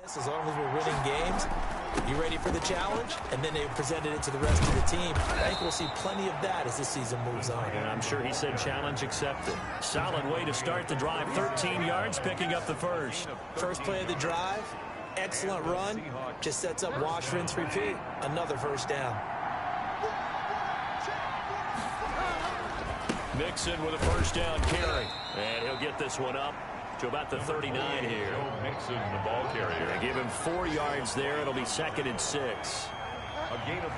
As long as we're winning games, you ready for the challenge? And then they presented it to the rest of the team. I think we'll see plenty of that as this season moves on. And I'm sure he said challenge accepted. Solid way to start the drive. 13 yards, picking up the first. First play of the drive, excellent run. Just sets up wash, rinse, repeat. Another first down. Mixon with a first down carry. And he'll get this one up to about the 39 here. Mixon, the ball carrier. They give him 4 yards there. It'll be 2nd and 6.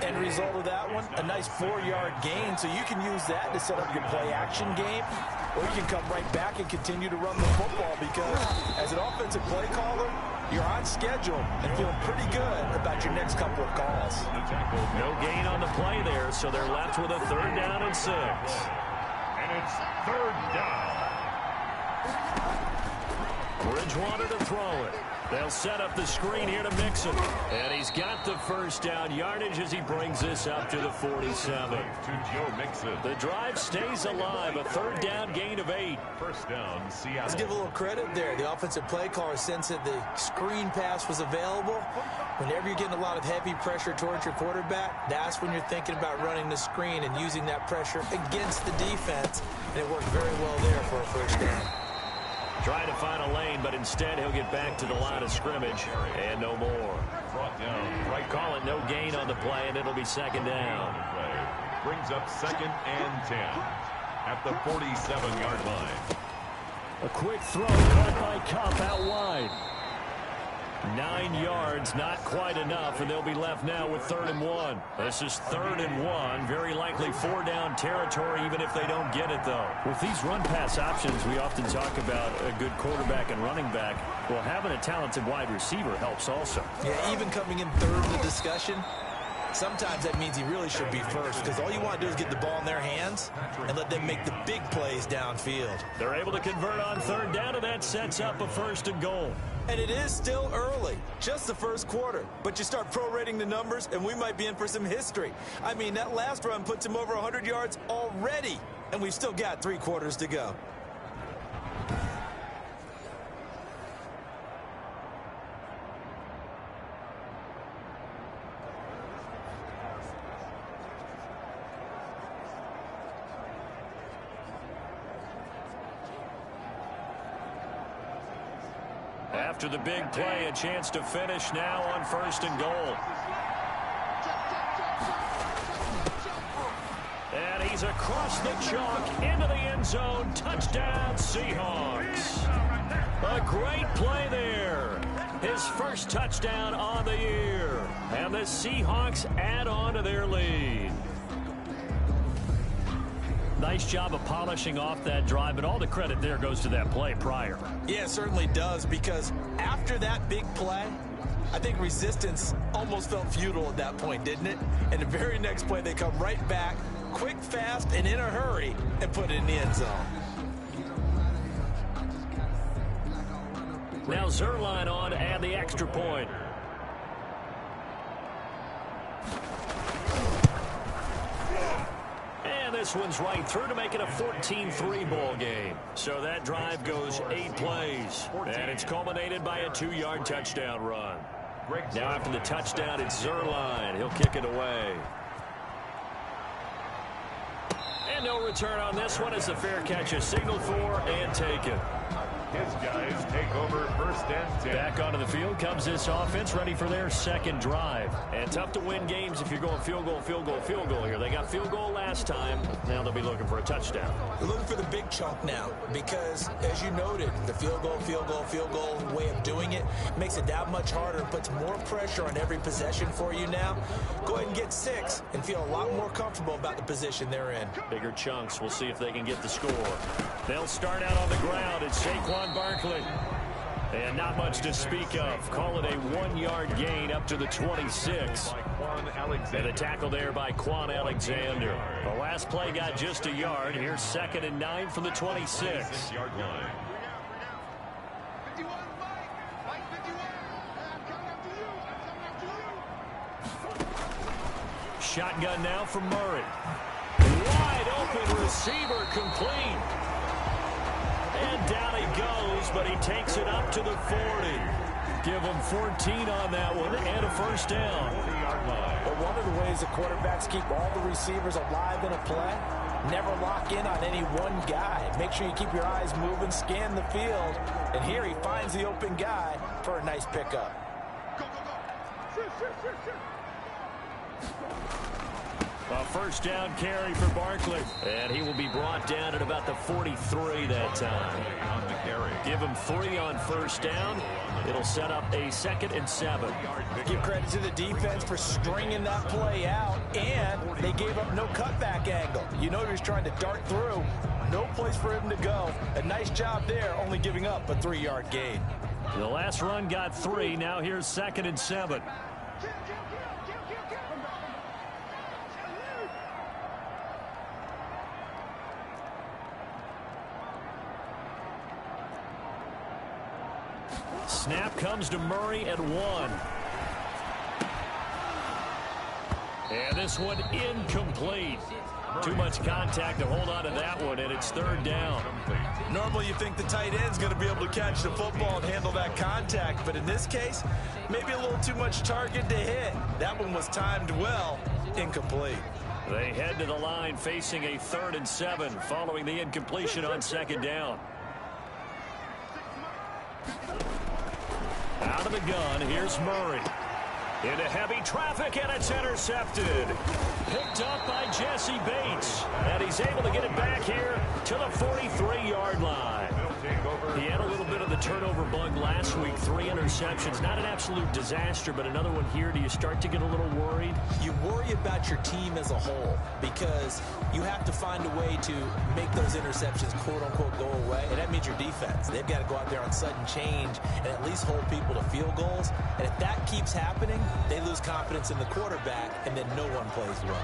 End result of that one, a nice 4-yard gain. So you can use that to set up your play-action game, or you can come right back and continue to run the football because as an offensive play caller, you're on schedule and feeling pretty good about your next couple of calls. No gain on the play there, so they're left with a 3rd down and 6. And it's 3rd down. Bridgewater to throw it. They'll set up the screen here to Mixon. And he's got the first down yardage as he brings this up to the 47. To Joe Mixon. The drive stays alive. A 3rd down gain of 8. First down, Seattle. Let's give a little credit there. The offensive play caller sensed that the screen pass was available. Whenever you're getting a lot of heavy pressure towards your quarterback, that's when you're thinking about running the screen and using that pressure against the defense. And it worked very well there for a first down. Trying to find a lane, but instead he'll get back to the line of scrimmage. And no more. Brought down. Right, call it no gain on the play, and it'll be 2nd down. Brings up 2nd and 10 at the 47-yard line. A quick throw caught by Cup out wide. 9 yards, not quite enough, and they'll be left now with 3rd and 1. This is 3rd and 1, very likely 4-down territory, even if they don't get it, though. With these run-pass options, we often talk about a good quarterback and running back. Well, having a talented wide receiver helps also. Yeah, even coming in 3rd in the discussion, sometimes that means he really should be first because all you want to do is get the ball in their hands and let them make the big plays downfield. They're able to convert on 3rd down, and that sets up a 1st and goal. And it is still early, just the first quarter. But you start prorating the numbers, and we might be in for some history. I mean, that last run puts him over 100 yards already, and we've still got 3 quarters to go. After the big play, a chance to finish now on 1st and goal. And he's across the chalk into the end zone. Touchdown, Seahawks. A great play there. His first touchdown on the year. And the Seahawks add on to their lead. Nice job of polishing off that drive, but all the credit there goes to that play prior. Yeah, it certainly does, because after that big play, I think resistance almost felt futile at that point, didn't it? And the very next play, they come right back, quick, fast, and in a hurry, and put it in the end zone. Now Zerline on to add the extra point. This one's right through to make it a 14-3 ball game. So that drive goes 8 plays. And it's culminated by a 2-yard touchdown run. Now after the touchdown, it's Zerline. He'll kick it away. And no return on this one as the fair catch is signaled for and taken. His guys take over 1st and 10. Back onto the field comes this offense, ready for their 2nd drive. And tough to win games if you're going field goal, field goal, field goal here. They got field goal last time. Now they'll be looking for a touchdown. They're looking for the big chunk now because, as you noted, the field goal way of doing it makes it that much harder and puts more pressure on every possession for you now. Go ahead and get 6 and feel a lot more comfortable about the position they're in. Bigger chunks. We'll see if they can get the score. They'll start out on the ground. It's Saquon Barkley. And not much to speak of. Call it a 1-yard gain up to the 26. And a tackle there by Quan Alexander. The last play got just a yard. Here's 2nd and 9 from the 26. Shotgun now from Murray. Wide open receiver complete. And down he goes, but he takes it up to the 40. Give him 14 on that one and a first down. But one of the ways the quarterbacks keep all the receivers alive in a play, never lock in on any one guy. Make sure you keep your eyes moving, scan the field. And here he finds the open guy for a nice pickup. A first down carry for Barkley. And he will be brought down at about the 43 that time. Give him 3 on first down. It'll set up a 2nd and 7. Give credit to the defense for stringing that play out, and they gave up no cutback angle. You know he was trying to dart through. No place for him to go. A nice job there, only giving up a 3-yard gain. The last run got 3. Now here's 2nd and 7. Snap comes to Murray at 1. And this one incomplete. Too much contact to hold on to that one, and it's 3rd down. Normally you think the tight end's going to be able to catch the football and handle that contact, but in this case, maybe a little too much target to hit. That one was timed well, incomplete. They head to the line facing a 3rd and 7 following the incompletion on 2nd down. Out of the gun, here's Murray. Into heavy traffic, and it's intercepted. Picked up by Jesse Bates. And he's able to get it back here to the 43-yard line. He had a little bit of the turnover bug last week. 3 interceptions. Not an absolute disaster, but another one here. Do you start to get a little worried? You worry about your team as a whole because you have to find a way to make those interceptions, quote-unquote, go away. And that means your defense. They've got to go out there on sudden change and at least hold people to field goals. And if that keeps happening, they lose confidence in the quarterback, and then no one plays well.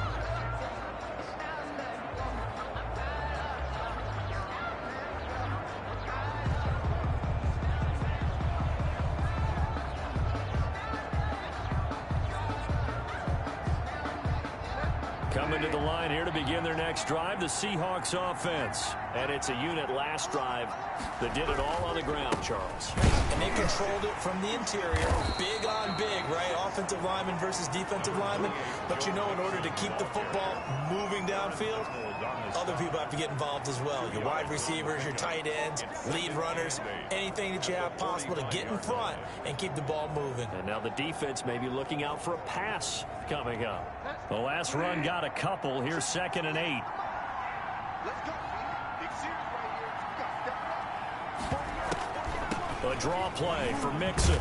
Coming to the line here to begin their next drive, the Seahawks offense. And it's a unit last drive that did it all on the ground, Charles. And they controlled it from the interior. Big on big, right? Offensive lineman versus defensive lineman. But you know, in order to keep the football moving downfield, other people have to get involved as well. Your wide receivers, your tight ends, lead runners, anything that you have possible to get in front and keep the ball moving. And now the defense may be looking out for a pass coming up. The last run got a couple. Here's 2nd and 8. A draw play for Mixon.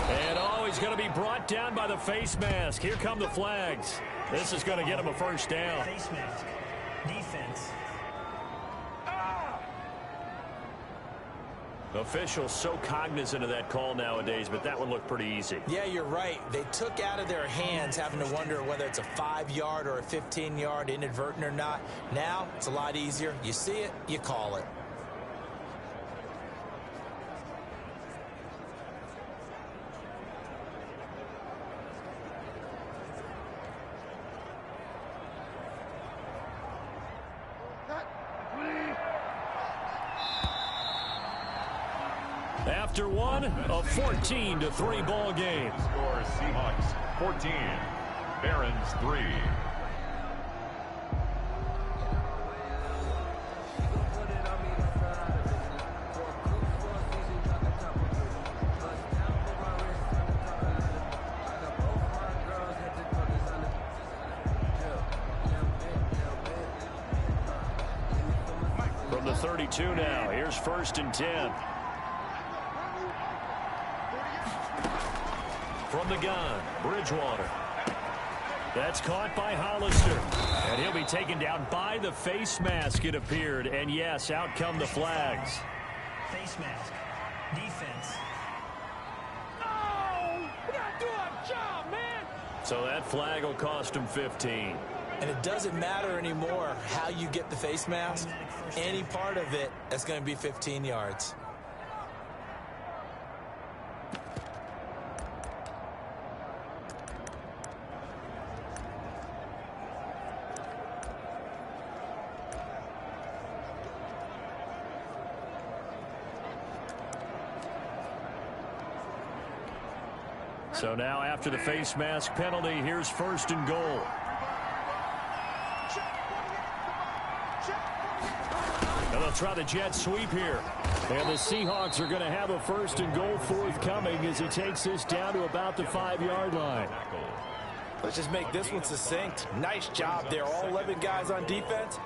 And he's going to be brought down by the face mask. Here come the flags. This is going to get him a first down. Face mask. Defense. Officials so cognizant of that call nowadays, but that one looked pretty easy. Yeah, you're right. They took out of their hands having to wonder whether it's a 5-yard or a 15-yard, inadvertent or not. Now, it's a lot easier. You see it, you call it. After one, a 14-3 ball game. Score Seahawks 14, Barons 3. From the 32 now, here's 1st and 10. From the gun, Bridgewater. That's caught by Hollister. And he'll be taken down by the face mask, it appeared. And yes, out come the flags. Face mask. Defense. Oh, we gotta do our job, man. So that flag will cost him 15. And it doesn't matter anymore how you get the face mask. Any part of it, that's going to be 15 yards. So now after the face mask penalty, here's 1st and goal. And they'll try the jet sweep here. And the Seahawks are going to have a 1st and goal forthcoming as he takes this down to about the 5-yard line. Let's just make this one succinct. Nice job there. All 11 guys on defense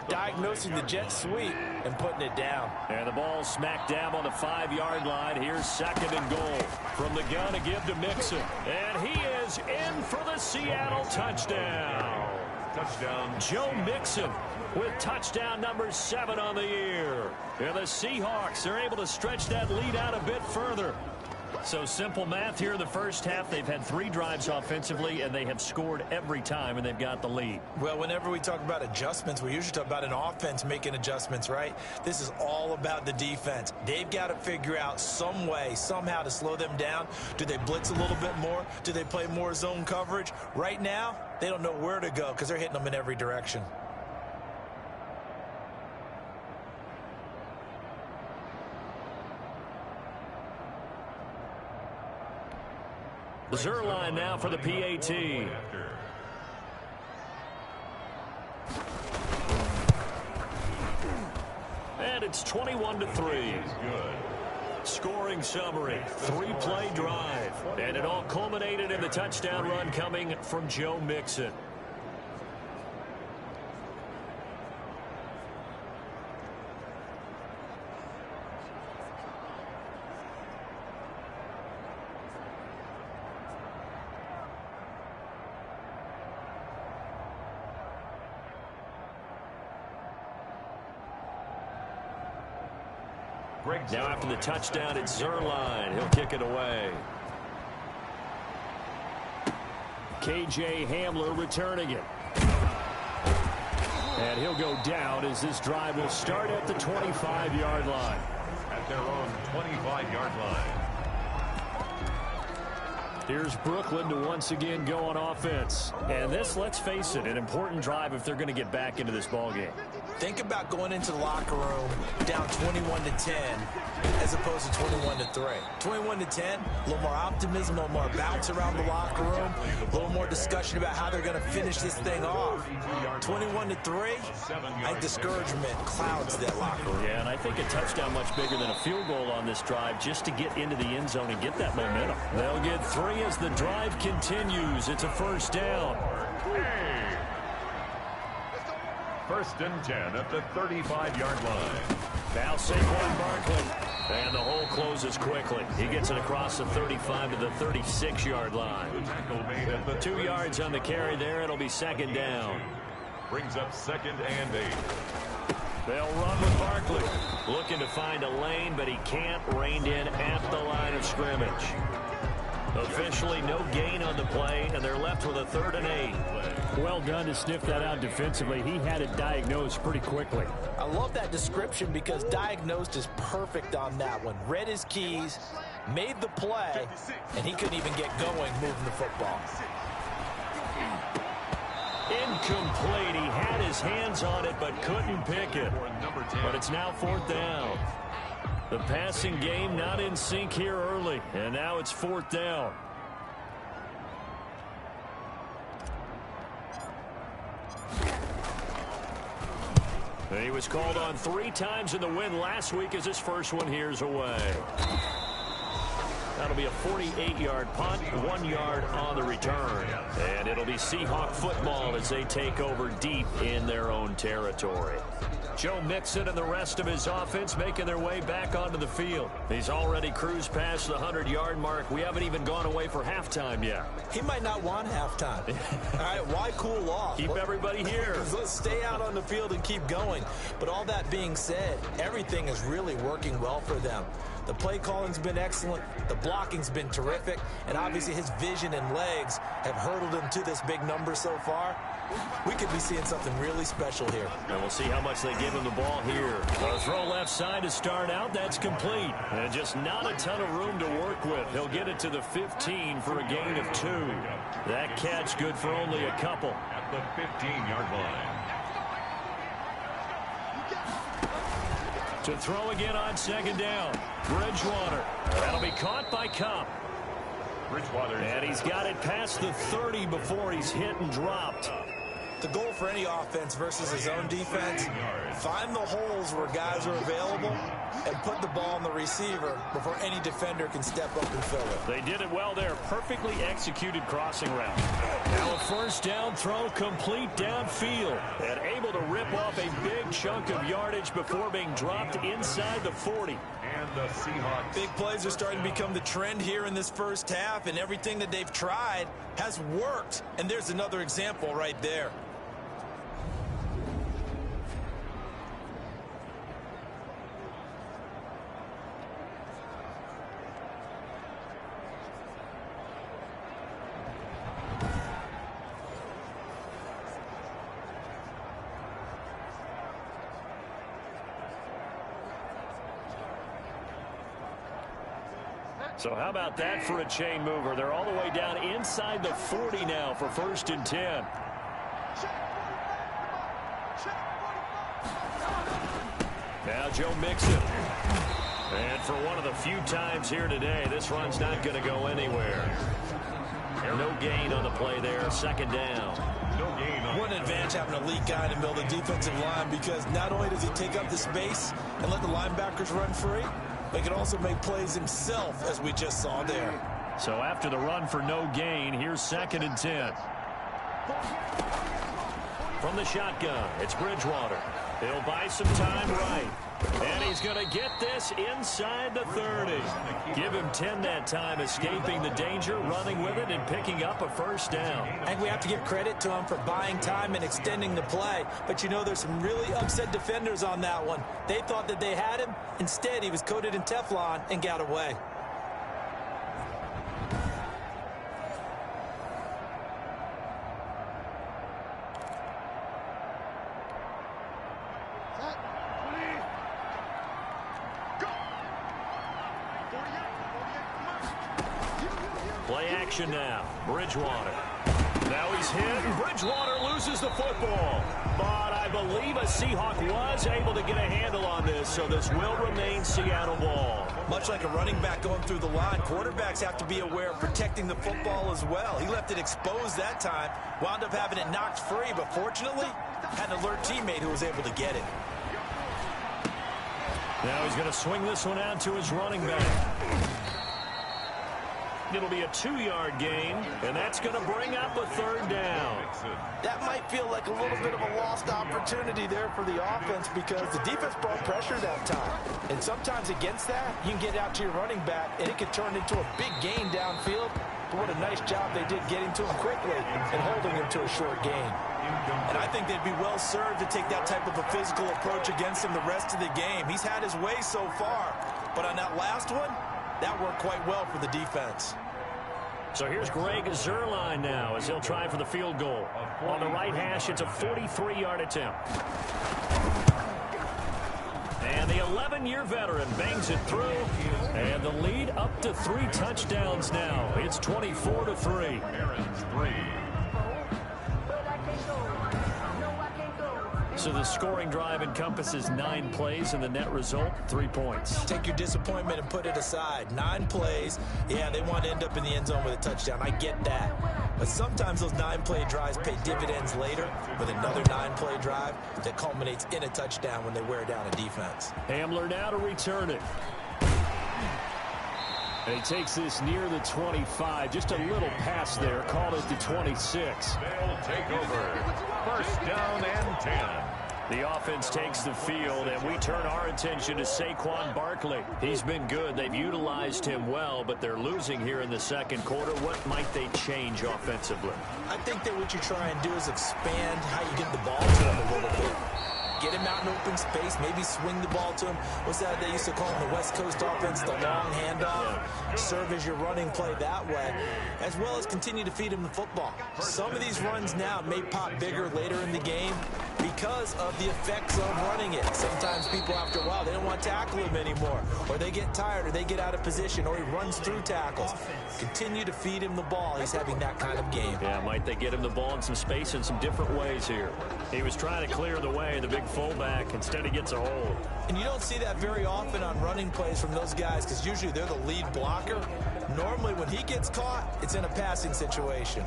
diagnosing the jet sweep and putting it down. And the ball smack dab on the 5-yard line. Here's 2nd and goal. From the gun to give to Mixon. And he is in for the Seattle touchdown. Touchdown. Joe Mixon with touchdown number 7 on the year. And the Seahawks are able to stretch that lead out a bit further. So simple math here in the first half. They've had 3 drives offensively, and they have scored every time, and they've got the lead. Well, whenever we talk about adjustments, we usually talk about an offense making adjustments, right? This is all about the defense. They've got to figure out some way, somehow to slow them down. Do they blitz a little bit more? Do they play more zone coverage? Right now, they don't know where to go because they're hitting them in every direction. Zerline now for the PAT. And it's 21-3. Scoring summary, 3-play drive. And it all culminated in the touchdown run coming from Joe Mixon. Now after the touchdown, it's Zerline. He'll kick it away. KJ Hamler returning it. And he'll go down as this drive will start at the 25-yard line. At their own 25-yard line. Here's Brooklyn to once again go on offense. And this, let's face it, an important drive if they're going to get back into this ballgame. Think about going into the locker room down 21-10 as opposed to 21-3. 21-10, a little more optimism, a little more bounce around the locker room, a little more discussion about how they're going to finish this thing off. 21-3, I think discouragement clouds that locker room. Yeah, and I think a touchdown much bigger than a field goal on this drive just to get into the end zone and get that momentum. They'll get 3 as the drive continues. It's a 1st down. 1st and 10 at the 35-yard line. Now Saquon Barkley. And the hole closes quickly. He gets it across the 35 to the 36-yard line. 2 yards on the carry there. It'll be 2nd down. Brings up 2nd and 8. They'll run with Barkley. Looking to find a lane, but he can't. Reined in at the line of scrimmage. Officially no gain on the play, and they're left with a 3rd and 8. Well done to sniff that out defensively. He had it diagnosed pretty quickly. I love that description because diagnosed is perfect on that one. Read his keys, made the play, and he couldn't even get going moving the football. Incomplete. He had his hands on it but couldn't pick it. But it's now 4th down. The passing game not in sync here early, and now it's 4th down. He was called on 3 times in the win last week as his first one here's away. That'll be a 48-yard punt, 1 yard on the return. And it'll be Seahawk football as they take over deep in their own territory. Joe Mixon and the rest of his offense making their way back onto the field. He's already cruised past the 100-yard mark. We haven't even gone away for halftime yet. He might not want halftime. All right, why cool off? Keep everybody here. Let's stay out on the field and keep going. But all that being said, everything is really working well for them. The play calling's been excellent. The blocking's been terrific. And obviously his vision and legs have hurdled him to this big number so far. We could be seeing something really special here. And we'll see how much they give him the ball here. A throw left side to start out. That's complete. And just not a ton of room to work with. He'll get it to the 15 for a gain of 2. That catch good for only a couple. At the 15-yard line. To throw again on 2nd down. Bridgewater. That'll be caught by Cup. And he's got it past the 30 before he's hit and dropped. The goal for any offense versus his own defense, find the holes where guys are available and put the ball on the receiver before any defender can step up and fill it. They did it well there. Perfectly executed crossing route. Now a first down throw complete downfield and able to rip off a big chunk of yardage before being dropped inside the 40. And the Seahawks. Big plays are starting to become the trend here in this first half, and everything that they've tried has worked. And there's another example right there. So how about that for a chain mover? They're all the way down inside the 40 now for 1st and 10. Now Joe Mixon. And for one of the few times here today, this run's not going to go anywhere. No gain on the play there. 2nd down. No gain on What an advantage having an elite guy in the middle of the defensive line, because not only does he take up the space and let the linebackers run free, but he can also make plays himself, as we just saw there. So after the run for no gain, here's 2nd and 10. From the shotgun, it's Bridgewater. He'll buy some time right. And he's going to get this inside the 30. Give him 10 that time, escaping the danger, running with it, and picking up a 1st down. I think we have to give credit to him for buying time and extending the play. But, you know, there's some really upset defenders on that one. They thought that they had him. Instead, he was coated in Teflon and got away. Play action now. Bridgewater. Now he's hit, and Bridgewater loses the football. But I believe a Seahawk was able to get a handle on this, so this will remain Seattle ball. Much like a running back going through the line, quarterbacks have to be aware of protecting the football as well. He left it exposed that time, wound up having it knocked free, but fortunately, had an alert teammate who was able to get it. Now he's going to swing this one out to his running back. It'll be a 2-yard gain, and that's going to bring up a 3rd down. That might feel like a little bit of a lost opportunity there for the offense, because the defense brought pressure that time. And sometimes against that, you can get out to your running back, and it could turn into a big gain downfield. But what a nice job they did getting to him quickly and holding him to a short gain. And I think they'd be well served to take that type of a physical approach against him the rest of the game. He's had his way so far, but on that last one, that worked quite well for the defense. So here's Greg Zuerlein now as he'll try for the field goal. On the right hash, it's a 43-yard attempt. And the 11-year veteran bangs it through. And the lead up to 3 touchdowns now. It's 24-3. Aaron's 3. So the scoring drive encompasses 9 plays, and the net result, 3 points. Take your disappointment and put it aside. 9 plays. Yeah, they want to end up in the end zone with a touchdown. I get that. But sometimes those 9-play drives pay dividends later with another 9-play drive that culminates in a touchdown when they wear down a defense. Hamler now to return it. And he takes this near the 25. Just a little pass there. Called it the 26. They'll take over. 1st down and 10. The offense takes the field, and we turn our attention to Saquon Barkley. He's been good. They've utilized him well, but they're losing here in the 2nd quarter. What might they change offensively? I think that what you try and do is expand how you get the ball to him a little bit. Get him out in open space, maybe swing the ball to him. What's that they used to call in the West Coast offense, the long handoff? Serve as your running play that way, as well as continue to feed him the football. Some of these runs now may pop bigger later in the game because of the effects of running it. Sometimes people, after a while, they don't want to tackle him anymore, or they get tired, or they get out of position, or he runs through tackles. Continue to feed him the ball. He's having that kind of game. Yeah, might they get him the ball in some space in some different ways here. He was trying to clear the way, the big fullback. Instead, he gets a hold. And you don't see that very often on running plays from those guys because usually they're the lead blocker. Normally, when he gets caught, it's in a passing situation.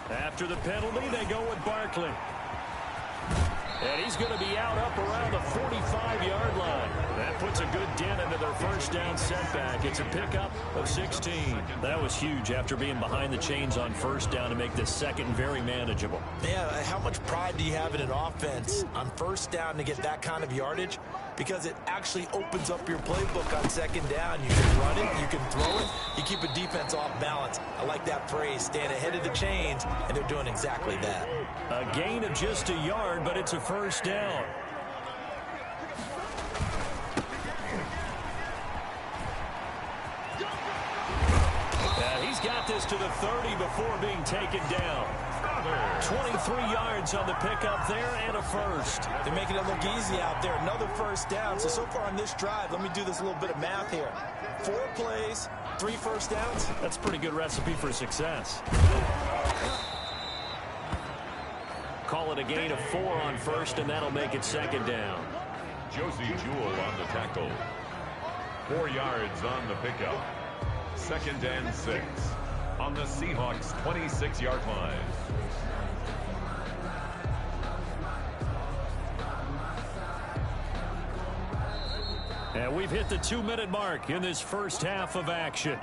After the penalty, they go with Barkley. And he's going to be out up around the 45-yard line. That puts a good dent into their first down setback. It's a pickup of 16. That was huge after being behind the chains on first down to make this second very manageable. Yeah, how much pride do you have in an offense on first down to get that kind of yardage? Because it actually opens up your playbook on second down. You can run it, you can throw it, you keep a defense off balance. I like that phrase, stand ahead of the chains, and they're doing exactly that. A gain of just a yard, but it's a first down. And he's got this to the 30 before being taken down. 23 yards on the pickup there and a first. They're making it look easy out there. Another first down. So far on this drive, let me do this little bit of math here. 4 plays, 3 first downs. That's a pretty good recipe for success. Call it a gain of 4 on first, and that'll make it second down. Josie Jewell on the tackle. 4 yards on the pickup. 2nd and 6 on the Seahawks' 26-yard line. And we've hit the 2-minute mark in this first half of action.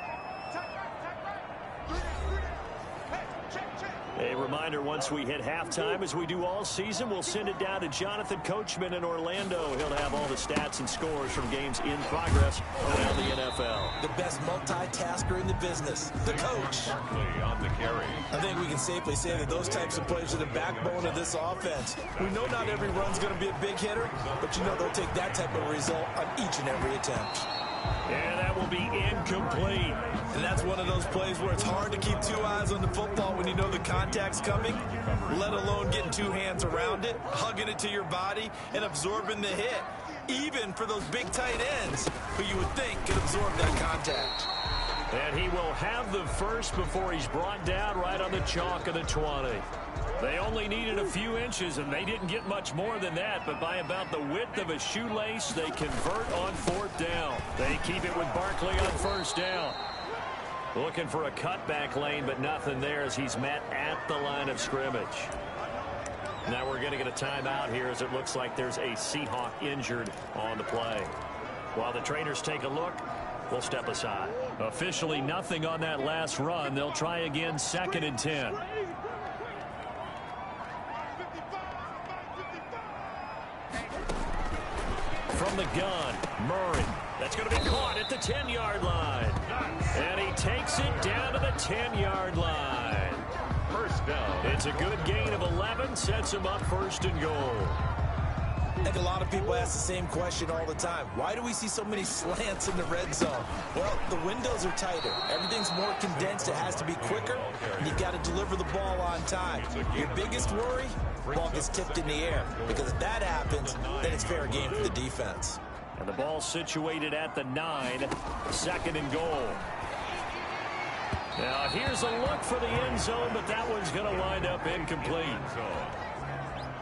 A reminder, once we hit halftime, as we do all season, we'll send it down to Jonathan Coachman in Orlando. He'll have all the stats and scores from games in progress around the NFL. The best multitasker in the business, the coach. Barkley on the carry. I think we can safely say that those types of plays are the backbone of this offense. We know not every run's going to be a big hitter, but you know they'll take that type of result on each and every attempt. And that will be incomplete. And that's one of those plays where it's hard to keep 2 eyes on the football when you know the contact's coming, let alone getting 2 hands around it, hugging it to your body, and absorbing the hit, even for those big tight ends who you would think could absorb that contact. And he will have the first before he's brought down right on the chalk of the 20. They only needed a few inches, and they didn't get much more than that, but by about the width of a shoelace, they convert on 4th down. They keep it with Barkley on first down. Looking for a cutback lane, but nothing there as he's met at the line of scrimmage. Now we're going to get a timeout here as it looks like there's a Seahawk injured on the play. While the trainers take a look, we'll step aside. Officially nothing on that last run. They'll try again 2nd and 10. From the gun, Murray. That's going to be caught at the 10-yard line. And he takes it down to the 10-yard line. First down. It's a good gain of 11, sets him up 1st and goal. I think a lot of people ask the same question all the time. Why do we see so many slants in the red zone? Well, the windows are tighter. Everything's more condensed. It has to be quicker, and you've got to deliver the ball on time. Your biggest worry? Ball gets tipped in the air, because if that happens, then it's fair game for the defense. And the ball situated at the 9, 2nd and goal. Now here's a look for the end zone, but that one's going to wind up incomplete.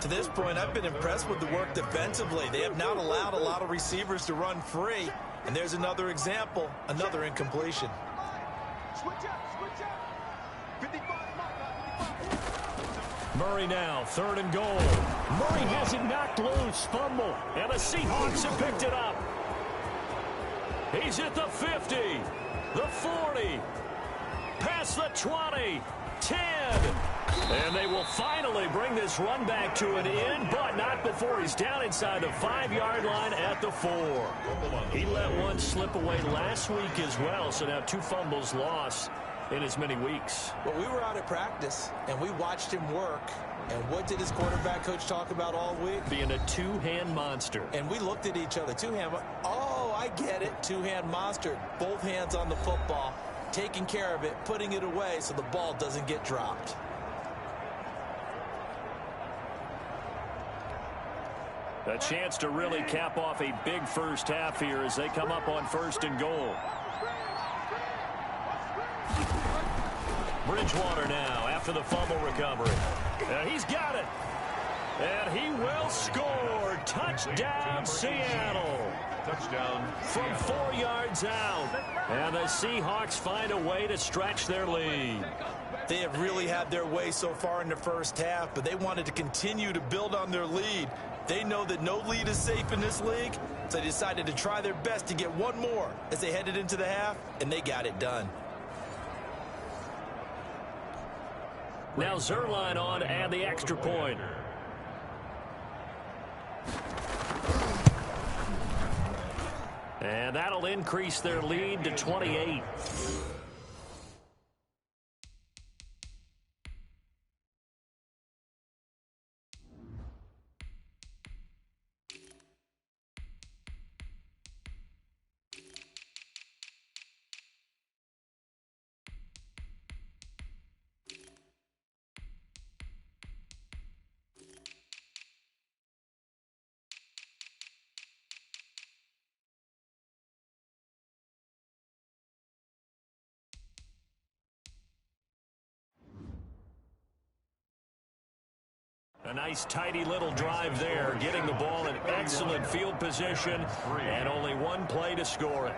To this point, I've been impressed with the work defensively. They have not allowed a lot of receivers to run free, and there's another example, another incompletion. Murray now, 3rd and goal. Murray has it knocked loose, fumble, and the Seahawks have picked it up. He's at the 50, the 40, past the 20, 10. And they will finally bring this run back to an end, but not before he's down inside the 5-yard line at the 4. He let one slip away last week as well, so now 2 fumbles lost in as many weeks. Well, we were out at practice, and we watched him work. And what did his quarterback coach talk about all week? Being a 2-hand monster. And we looked at each other. 2-hand. Oh, I get it. 2-hand monster. Both hands on the football. taking care of it, putting it away so the ball doesn't get dropped. A chance to really cap off a big first half here as they come up on 1st and goal. Bridgewater now after the fumble recovery. And he's got it. And he will score. Touchdown, Seattle. Touchdown from 4 yards out. And the Seahawks find a way to stretch their lead. They have really had their way so far in the first half, but they wanted to continue to build on their lead. They know that no lead is safe in this league, so they decided to try their best to get one more as they headed into the half, and they got it done. Now Zerline on to add the extra point. And that'll increase their lead to 28. A nice tidy little drive there, getting the ball in excellent field position, and only one play to score it.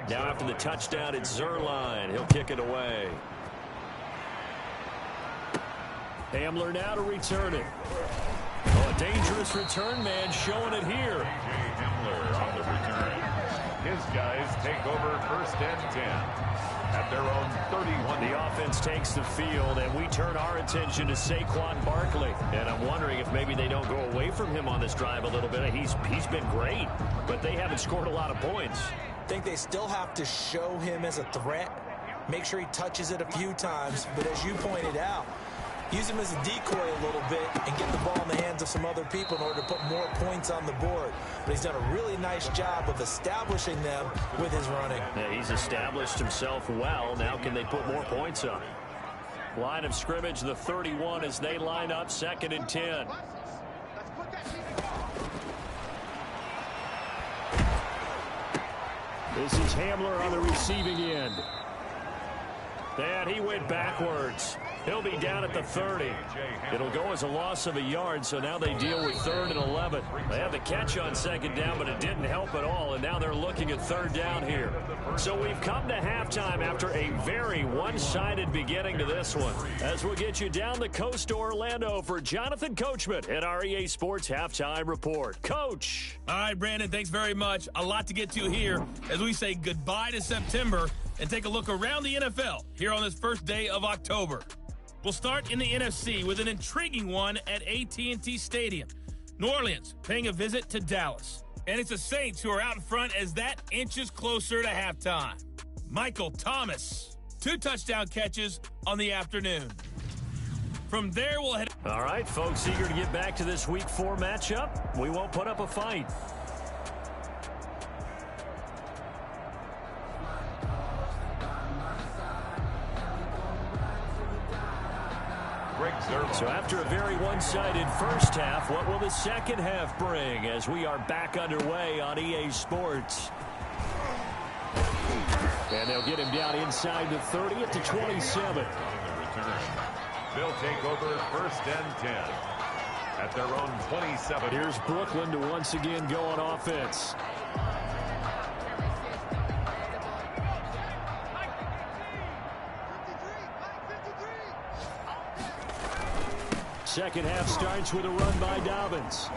Now after the touchdown, it's Zerline. He'll kick it away. Hamler now to return it. Oh, a dangerous return man showing it here. Hamler on the return. His guys take over 1st and 10 at their own 31. The offense takes the field, and we turn our attention to Saquon Barkley. And I'm wondering if maybe they don't go away from him on this drive a little bit. He's been great, but they haven't scored a lot of points. I think they still have to show him as a threat. Make sure he touches it a few times, but as you pointed out, use him as a decoy a little bit and get the ball in the hands of some other people in order to put more points on the board. But he's done a really nice job of establishing them with his running. Yeah, he's established himself well. Now can they put more points on? Line of scrimmage, the 31 as they line up 2nd and 10. This is Hamler on the receiving end. And he went backwards. He'll be down at the 30. It'll go as a loss of a yard, so now they deal with 3rd and 11. They had the catch on 2nd down, but it didn't help at all, and now they're looking at 3rd down here. So we've come to halftime after a very one-sided beginning to this one. As we'll get you down the coast to Orlando for Jonathan Coachman at our EA Sports Halftime Report. Coach. All right, Brandon, thanks very much. A lot to get to here as we say goodbye to September and take a look around the NFL here on this first day of October. We'll start in the NFC with an intriguing one at AT&T Stadium. New Orleans paying a visit to Dallas. And it's the Saints who are out in front as that inches closer to halftime. Michael Thomas, 2 touchdown catches on the afternoon. From there, we'll head... All right, folks, eager to get back to this Week 4 matchup. We won't put up a fight. So after a very one-sided first half, what will the second half bring as we are back underway on EA Sports? And they'll get him down inside the 30 at the 27. They'll take over 1st and 10 at their own 27. Here's Brooklyn to once again go on offense. Second half starts with a run by Dobbins.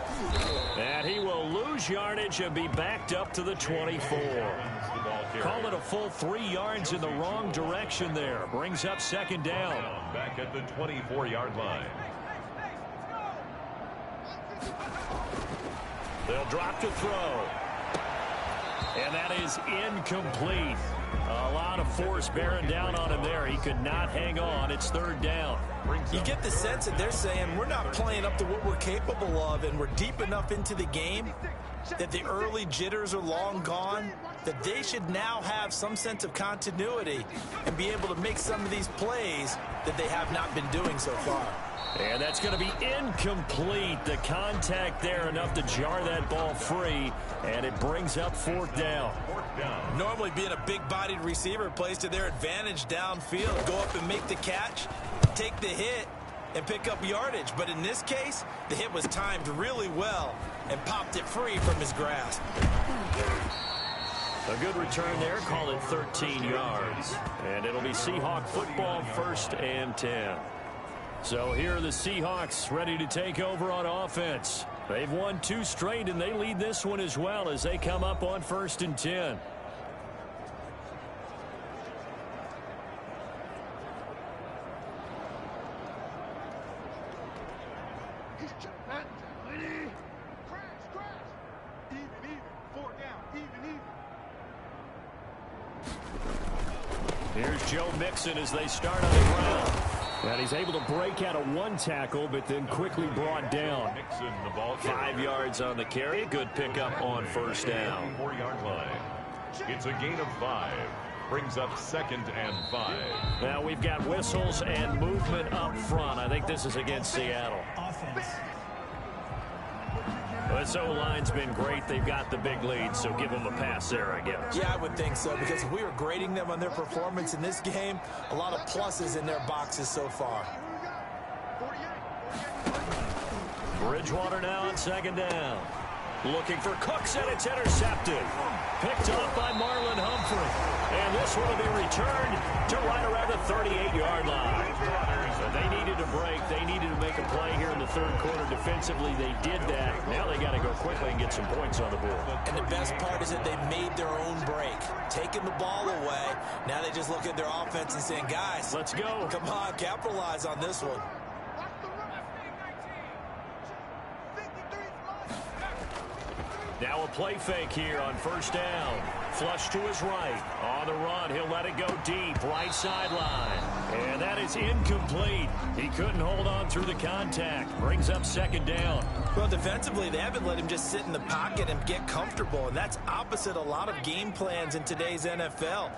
And he will lose yardage and be backed up to the 24. Call it a full 3 yards in the wrong direction there. Brings up 2nd down. Back at the 24-yard line. They'll drop to throw. And that is incomplete. A lot of force bearing down on him there. He could not hang on. It's third down. You get the sense that they're saying we're not playing up to what we're capable of, and we're deep enough into the game that the early jitters are long gone, that they should now have some sense of continuity and be able to make some of these plays that they have not been doing so far. And that's going to be incomplete. The contact there enough to jar that ball free, and it brings up fourth down. Normally being a big-bodied receiver plays to their advantage downfield. Go up and make the catch, take the hit, and pick up yardage. But in this case, the hit was timed really well and popped it free from his grasp. A good return there. Call it 13 yards. And it'll be Seahawk football, 1st and 10. So here are the Seahawks ready to take over on offense. They've won 2 straight, and they lead this one as well as they come up on 1st and 10. Here's Joe Mixon as they start on the ground. And he's able to break out of 1 tackle, but then quickly brought down. 5 yards on the carry. Good pickup on 1st down. 4-yard line. It's a gain of 5. Brings up 2nd and 5. Now we've got whistles and movement up front. I think this is against Seattle. Offense. This O-line's been great. They've got the big lead, so give them a pass there, I guess. Yeah, I would think so, because if we were grading them on their performance in this game, a lot of pluses in their boxes so far. Bridgewater now on 2nd down. Looking for Cooks, and it's intercepted. Picked up by Marlon Humphrey. And this one will be returned to right around the 38-yard line. So they needed a break. They needed to make a play here in the 3rd quarter. Defensively, they did that. Now they got to go quickly and get some points on the board. And the best part is that they made their own break. Taking the ball away. Now they just look at their offense and saying, guys, let's go. Come on, capitalize on this one. Now a play fake here on 1st down. Flush to his right. On the run, he'll let it go deep. Right sideline. And that is incomplete. He couldn't hold on through the contact. Brings up 2nd down. Well, defensively, they haven't let him just sit in the pocket and get comfortable. And that's opposite a lot of game plans in today's NFL.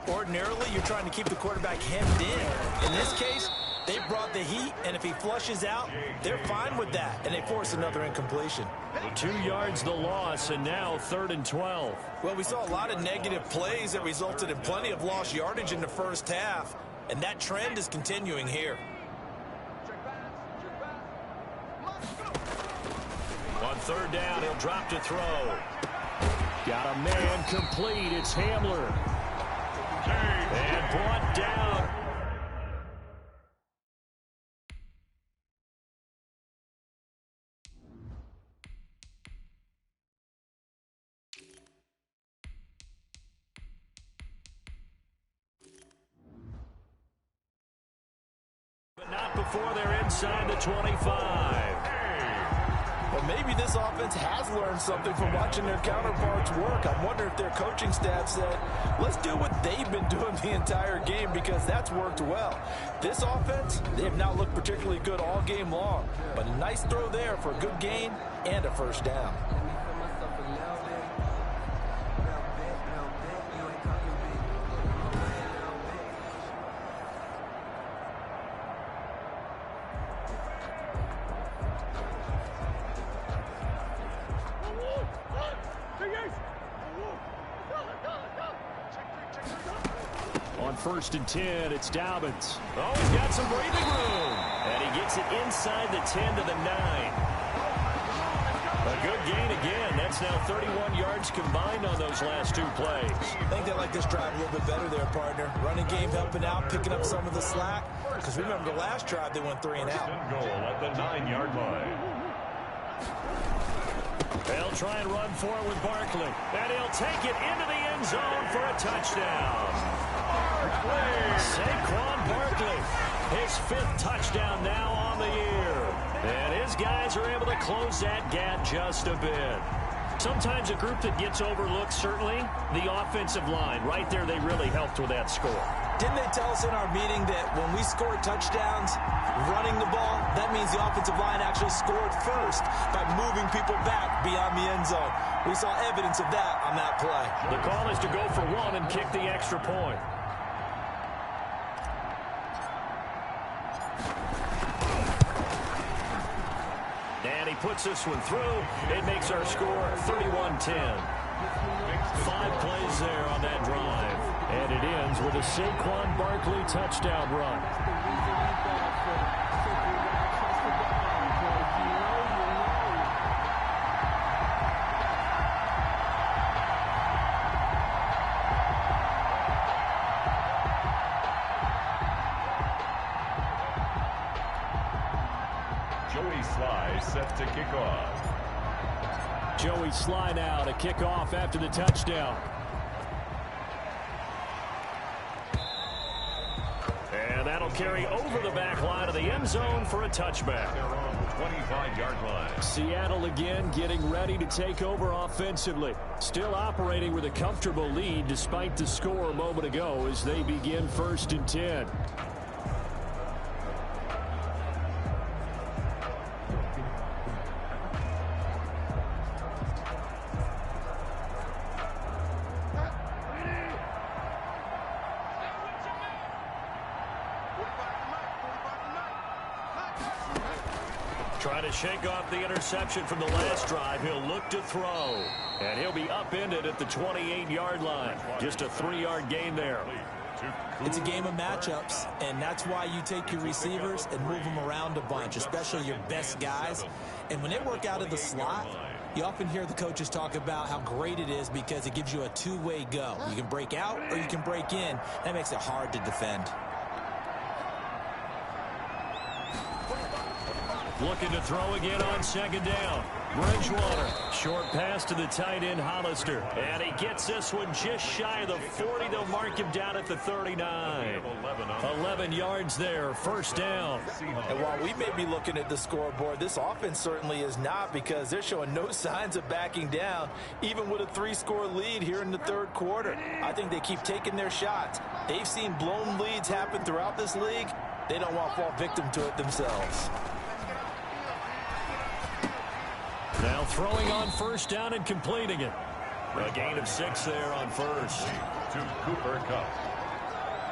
Ordinarily, you're trying to keep the quarterback hemmed in. In this case, they brought the heat, and if he flushes out, they're fine with that, and they force another incompletion. 2 yards the loss, and now 3rd and 12. Well, we saw a lot of negative plays that resulted in plenty of lost yardage in the first half, and that trend is continuing here. On 3rd down, he'll drop to throw. Got a man complete. It's Hamler. And brought down. But not before they're inside the 25. Well, maybe this offense has learned something from watching their counterparts work. I'm wondering if their coaching staff said, let's do what they've been doing the entire game, because that's worked well. This offense, they have not looked particularly good all game long, but a nice throw there for a good gain and a 1st down. On 1st and 10, it's Dobbins. Oh, he's got some breathing room. And he gets it inside the 10 to the 9. A good gain again. That's now 31 yards combined on those last 2 plays. I think they like this drive a little bit better there, partner. Running game helping out, picking up some of the slack. Because remember, the last drive they went 3 and out. Goal at the 9-yard line. They'll try and run for it with Barkley. And he'll take it into the end zone for a touchdown. Saquon Barkley, his 5th touchdown now on the year. And his guys are able to close that gap just a bit. Sometimes a group that gets overlooked, certainly, the offensive line. Right there, they really helped with that score. Didn't they tell us in our meeting that when we score touchdowns running the ball, that means the offensive line actually scored first by moving people back beyond the end zone? We saw evidence of that on that play. The call is to go for one and kick the extra point. And he puts this one through. It makes our score 31-10. 5 plays there on that drive. And it ends with a Saquon Barkley touchdown run. Set to kick off. Joey Sly now to kick off after the touchdown. And that'll carry over the back line of the end zone for a touchback. They're on the 25-yard line. Seattle again getting ready to take over offensively. Still operating with a comfortable lead despite the score a moment ago as they begin 1st and 10. Trying to shake off the interception from the last drive. He'll look to throw. And he'll be upended at the 28-yard line. Just a 3-yard gain there. It's a game of matchups, and that's why you take your receivers and move them around a bunch, especially your best guys. And when they work out of the slot, you often hear the coaches talk about how great it is because it gives you a two-way go. You can break out or you can break in. That makes it hard to defend. Looking to throw again on 2nd down. Bridgewater, short pass to the tight end Hollister. And he gets this one just shy of the 40. They'll mark him down at the 39. 11 yards there, 1st down. And while we may be looking at the scoreboard, this offense certainly is not because they're showing no signs of backing down, even with a 3-score lead here in the 3rd quarter. I think they keep taking their shots. They've seen blown leads happen throughout this league. They don't want to fall victim to it themselves. Now throwing on 1st down and completing it. A gain of 6 there on 1st. To Cooper Kupp.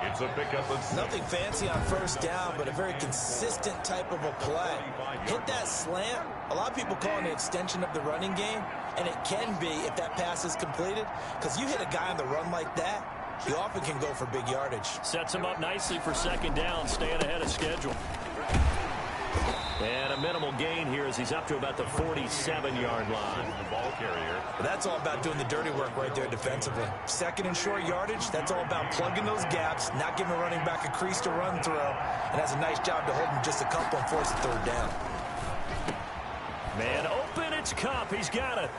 It's a pickup of 6. Nothing fancy on 1st down, but a very consistent type of a play. Hit that slant. A lot of people call it an extension of the running game, and it can be if that pass is completed, because you hit a guy on the run like that, he often can go for big yardage. Sets him up nicely for 2nd down, staying ahead of schedule. And a minimal gain here as he's up to about the 47-yard line. The ball carrier. That's all about doing the dirty work right there defensively. 2nd and short yardage, that's all about plugging those gaps, not giving a running back a crease to run through, and has a nice job to hold him just a couple and force a 3rd down. Man open, it's Kupp. He's got it.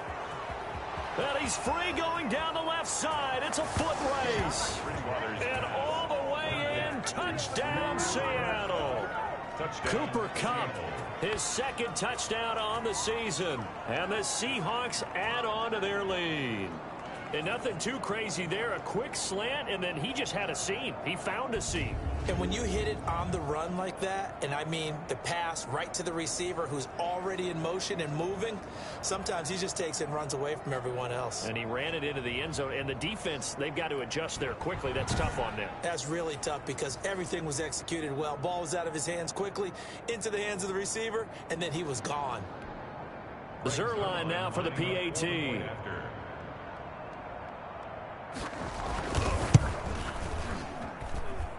And he's free going down the left side. It's a foot race. And all the way in, touchdown Seattle. Cooper Kupp, his 2nd touchdown on the season. And the Seahawks add on to their lead. And nothing too crazy there. A quick slant, and then he just had a seam. He found a seam. And when you hit it on the run like that, and I mean the pass right to the receiver who's already in motion and moving, sometimes he just takes it and runs away from everyone else. And he ran it into the end zone. And the defense, they've got to adjust there quickly. That's tough on them. That's really tough because everything was executed well. Ball was out of his hands quickly, into the hands of the receiver, and then he was gone. Zerline now for the PAT.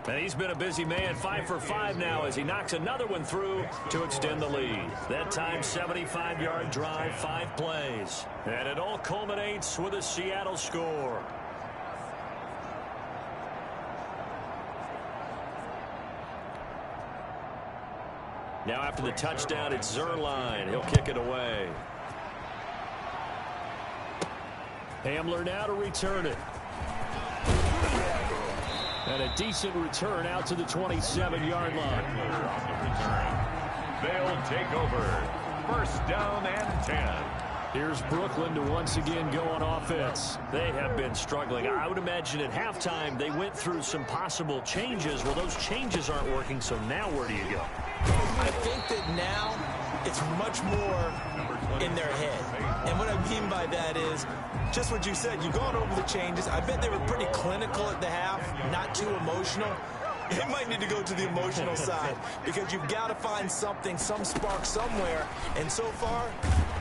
And he's been a busy man, 5 for 5 now as he knocks another one through to extend the lead. That time, 75-yard drive, 5 plays. And it all culminates with a Seattle score. Now after the touchdown, it's Zerline. He'll kick it away. Hamler now to return it. And a decent return out to the 27-yard line. They'll take over. 1st down and 10. Here's Brooklyn to once again go on offense. They have been struggling. I would imagine at halftime they went through some possible changes. Well, those changes aren't working, so now where do you go? I think that now it's much more in their head. And what I mean by that is just what you said. You've gone over the changes. I bet they were pretty clinical at the half, not too emotional. They might need to go to the emotional side because you've got to find something, some spark somewhere. And so far,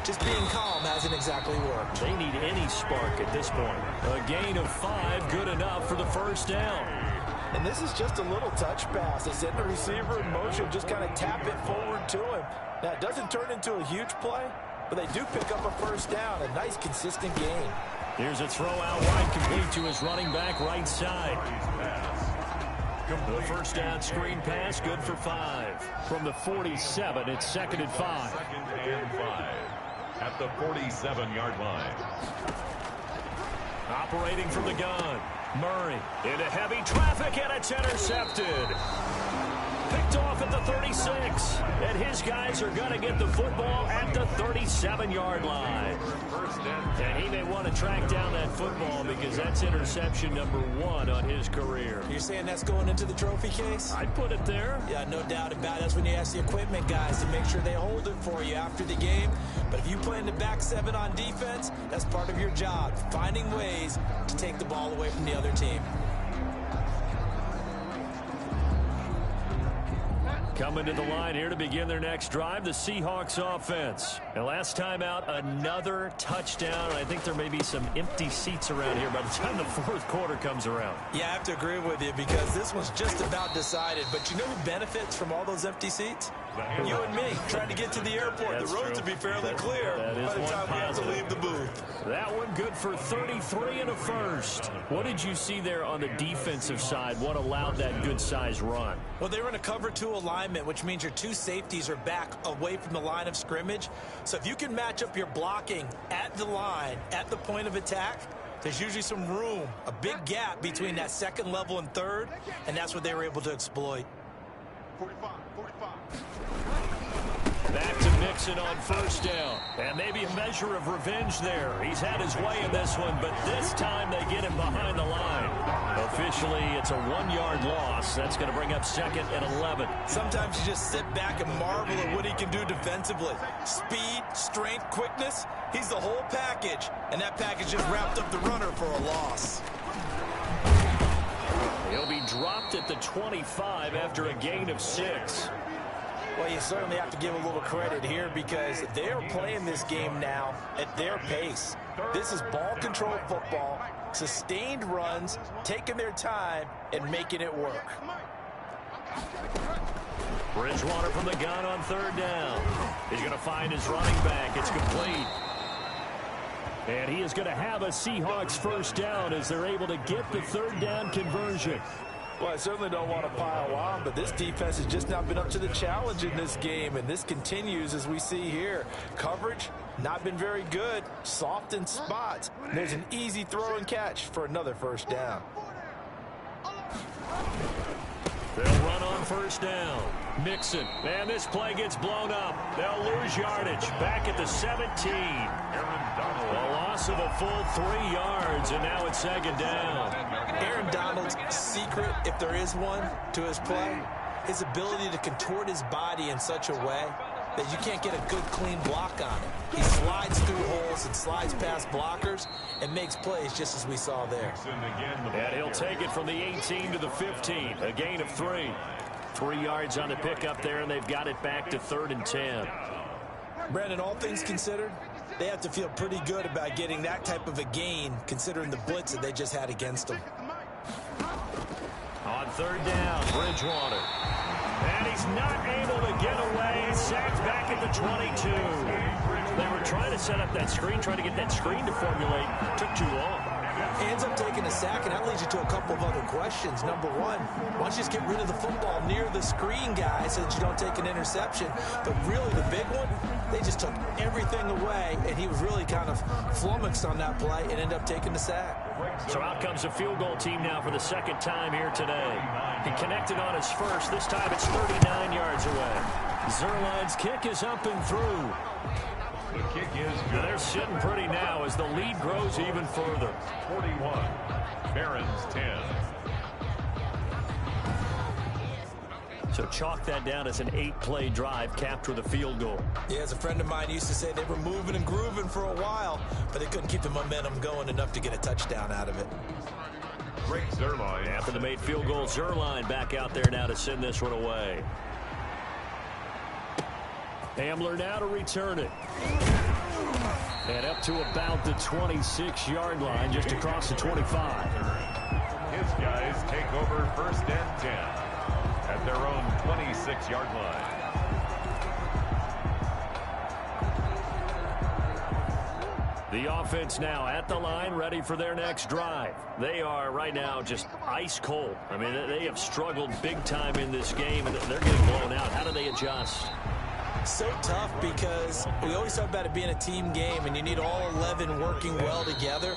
just being calm hasn't exactly worked. They need any spark at this point. A gain of 5, good enough for the first down. And this is just a little touch pass. They send the receiver in motion, just kind of tap it forward to him. Now, it doesn't turn into a huge play, but they do pick up a first down. A nice, consistent gain. Here's a throw out wide, complete to his running back right side. The first down screen pass, good for 5. From the 47, it's 2nd and 5. 2nd and 5 at the 47-yard line. Operating from the gun. Murray into heavy traffic, and it's intercepted. Picked off at the 36. And his guys are going to get the football at the 37-yard line. And he may want to track down that football because that's interception number 1 on his career. You're saying that's going into the trophy case? I'd put it there. Yeah, no doubt about it. That's when you ask the equipment guys to make sure they hold it for you after the game. But if you play in the back 7 on defense, that's part of your job, finding ways to take the ball away from the other team. Coming to the line here to begin their next drive, the Seahawks offense. And last time out, another touchdown. I think there may be some empty seats around here by the time the fourth quarter comes around. Yeah, I have to agree with you because this one's just about decided. But you know who benefits from all those empty seats? You and me, trying to get to the airport. That's the roads true. will be fairly clear by the time we have to leave the booth. That one good for 33 and a first. What did you see there on the defensive side? What allowed that good size run? Well, they were in a cover 2 alignment, which means your 2 safeties are back away from the line of scrimmage. So if you can match up your blocking at the line, at the point of attack, there's usually some room, a big gap between that 2nd level and 3rd, and that's what they were able to exploit. 45. Back to Mixon on first down. And maybe a measure of revenge there. He's had his way in this one, but this time they get him behind the line. Officially, it's a 1-yard loss. That's going to bring up 2nd and 11. Sometimes you just sit back and marvel at what he can do defensively. Speed, strength, quickness, he's the whole package. And that package just wrapped up the runner for a loss. He'll be dropped at the 25 after a gain of 6. Well, you certainly have to give a little credit here because they're playing this game now at their pace. This is ball control football, sustained runs, taking their time, and making it work. Bridgewater from the gun on 3rd down. He's going to find his running back. It's complete. And he is going to have a Seahawks first down as they're able to get the 3rd down conversion. Well, I certainly don't want to pile on, but this defense has just not been up to the challenge in this game, and this continues as we see here. Coverage, not been very good, soft in spots. There's an easy throw and catch for another first down. They'll run on first down. Mixon. Man, this play gets blown up. They'll lose yardage. Back at the 17. A loss of a full 3 yards, and now it's 2nd down. Aaron Donald's secret, if there is one, to his play, his ability to contort his body in such a way that you can't get a good, clean block on it. He slides through holes and slides past blockers and makes plays just as we saw there. And he'll take it from the 18 to the 15. A gain of 3. 3 yards on the pickup there, and they've got it back to 3rd and 10. Brandon, all things considered, they have to feel pretty good about getting that type of a gain considering the blitz that they just had against them. On 3rd down, Bridgewater. And he's not able to get away. Sacked back at the 22. They were trying to set up that screen, trying to get that screen to formulate. Took too long. Ends up taking a sack, and that leads you to a couple of other questions. Number one, why don't you just get rid of the football near the screen guy so that you don't take an interception? But really, the big one, they just took everything away, and he was really kind of flummoxed on that play and ended up taking the sack. So out comes a field goal team now for the 2nd time here today. He connected on his first. This time it's 39 yards away. Zerline's kick is up and through. The kick is Now good. they're sitting pretty now as the lead grows even further. 41. Barron's 10. So chalk that down as an 8-play drive capped with a field goal. Yeah, as a friend of mine used to say, they were moving and grooving for a while, but they couldn't keep the momentum going enough to get a touchdown out of it. Rick Zerline. After the made field goal, Zerline back out there now to send this one away. Hamler now to return it. And up to about the 26-yard line, just across the 25. His guys take over first and 10 at their own 26-yard line. The offense now at the line, ready for their next drive. They are right now just ice cold. I mean, they have struggled big time in this game, and they're getting blown out. How do they adjust? So tough because we always talk about it being a team game, and you need all 11 working well together.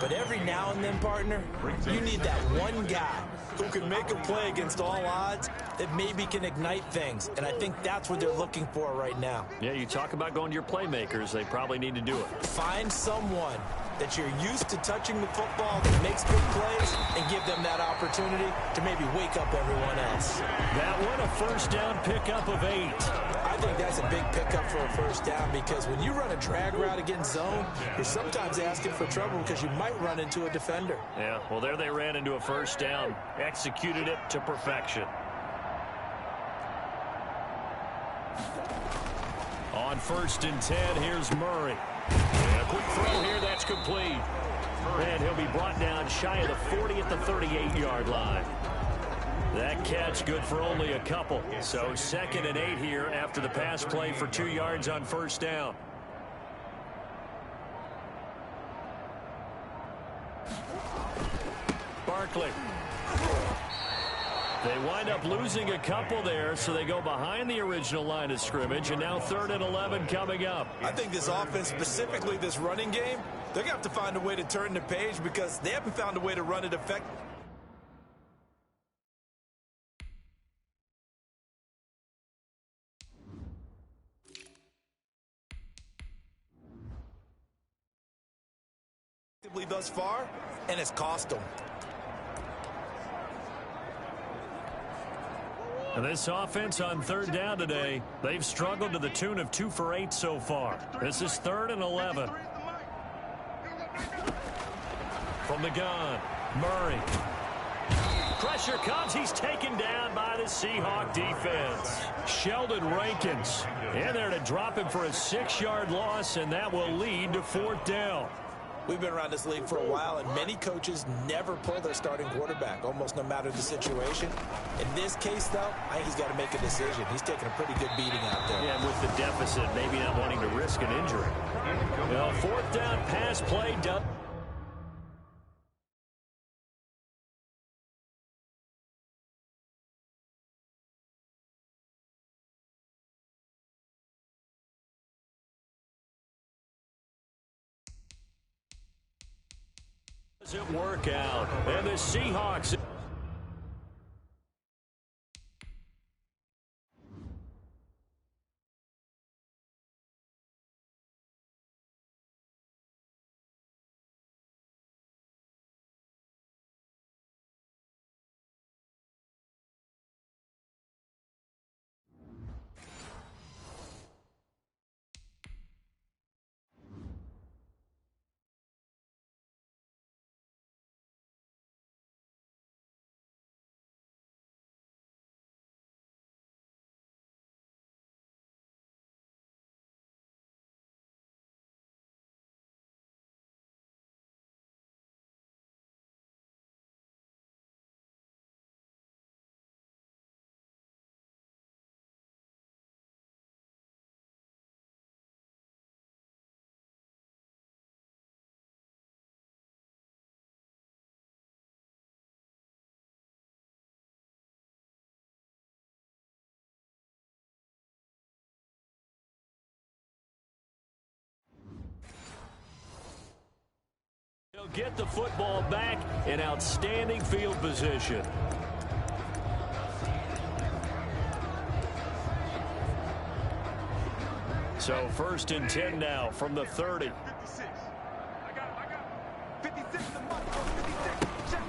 But every now and then, partner, you need that one guy who can make a play against all odds that maybe can ignite things. And I think that's what they're looking for right now. Yeah, you talk about going to your playmakers. They probably need to do it. Find someone that you're used to touching the football that makes big plays and give them that opportunity to maybe wake up everyone else. That one, a first down pickup of 8. I think that's a big pickup for a first down because when you run a drag route against zone, you're sometimes asking for trouble because you might run into a defender. Yeah, well, there they ran into a first down. Executed it to perfection. On first and 10, here's Murray. And a quick throw here, that's complete. And he'll be brought down shy of the 40 at the 38-yard line. That catch good for only a couple. So 2nd and 8 here after the pass play for 2 yards on first down. Barkley. They wind up losing a couple there, so they go behind the original line of scrimmage, and now 3rd and 11 coming up. I think this offense, specifically this running game, they're going to have to find a way to turn the page because they haven't found a way to run it effectively. Thus far, and it's cost them. And this offense on 3rd down today, they've struggled to the tune of 2 for 8 so far. This is 3rd and 11. From the gun, Murray. Pressure comes. He's taken down by the Seahawk defense. Sheldon Rankins in there to drop him for a 6-yard loss, and that will lead to 4th down. We've been around this league for a while, and many coaches never pull their starting quarterback, almost no matter the situation. In this case, though, I think he's got to make a decision. He's taking a pretty good beating out there. Yeah, with the deficit, maybe not wanting to risk an injury. Well, 4th down pass play done. Doesn't work out. And the Seahawks. He'll get the football back in outstanding field position. So 1st and 10 now from the 30.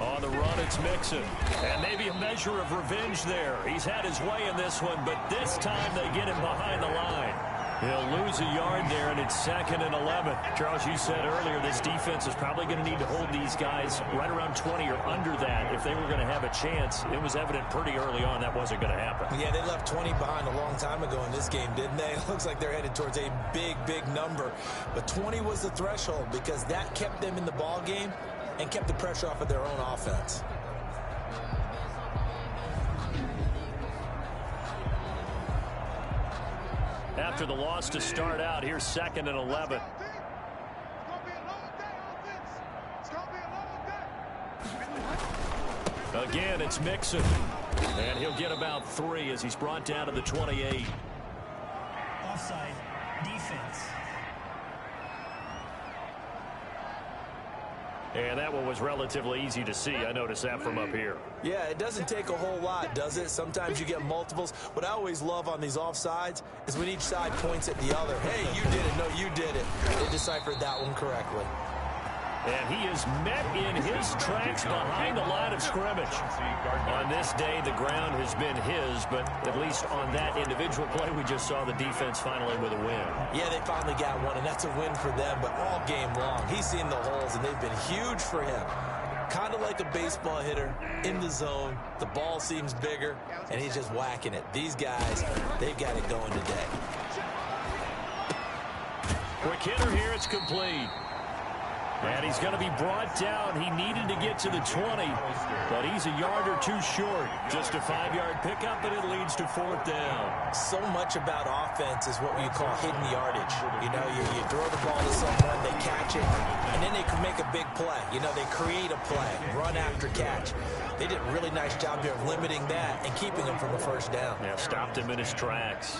On the run, it's Mixon. And maybe a measure of revenge there. He's had his way in this one, but this time they get him behind the line. He'll lose a yard there, and it's 2nd and 11. Charles, you said earlier this defense is probably going to need to hold these guys right around 20 or under that if they were going to have a chance. It was evident pretty early on that wasn't going to happen. Yeah, they left 20 behind a long time ago in this game, didn't they? It looks like they're headed towards a big, big number. But 20 was the threshold because that kept them in the ball game and kept the pressure off of their own offense. After the loss to start out, here's 2nd and 11. Again, it's Mixon. And he'll get about 3 as he's brought down to the 28. Offside. Defense. And that one was relatively easy to see. I noticed that from up here. Yeah, it doesn't take a whole lot, does it? Sometimes you get multiples. What I always love on these offsides is when each side points at the other. Hey, you did it. No, you did it. They deciphered that one correctly. And he is met in his tracks behind the line of scrimmage. On this day, the ground has been his, but at least on that individual play, we just saw the defense finally with a win. Yeah, they finally got one, and that's a win for them, but all game long, he's seen the holes, and they've been huge for him. Kind of like a baseball hitter in the zone. The ball seems bigger, and he's just whacking it. These guys, they've got it going today. Quick hitter here, it's complete. And he's going to be brought down. He needed to get to the 20, but he's a yard or 2 short. Just a 5-yard pickup, and it leads to 4th down. So much about offense is what you call hidden yardage. You know, you throw the ball to someone, they catch it, and then they can make a big play. You know, they create a play, run after catch. They did a really nice job here of limiting that and keeping him from a 1st down. Yeah, stopped him in his tracks.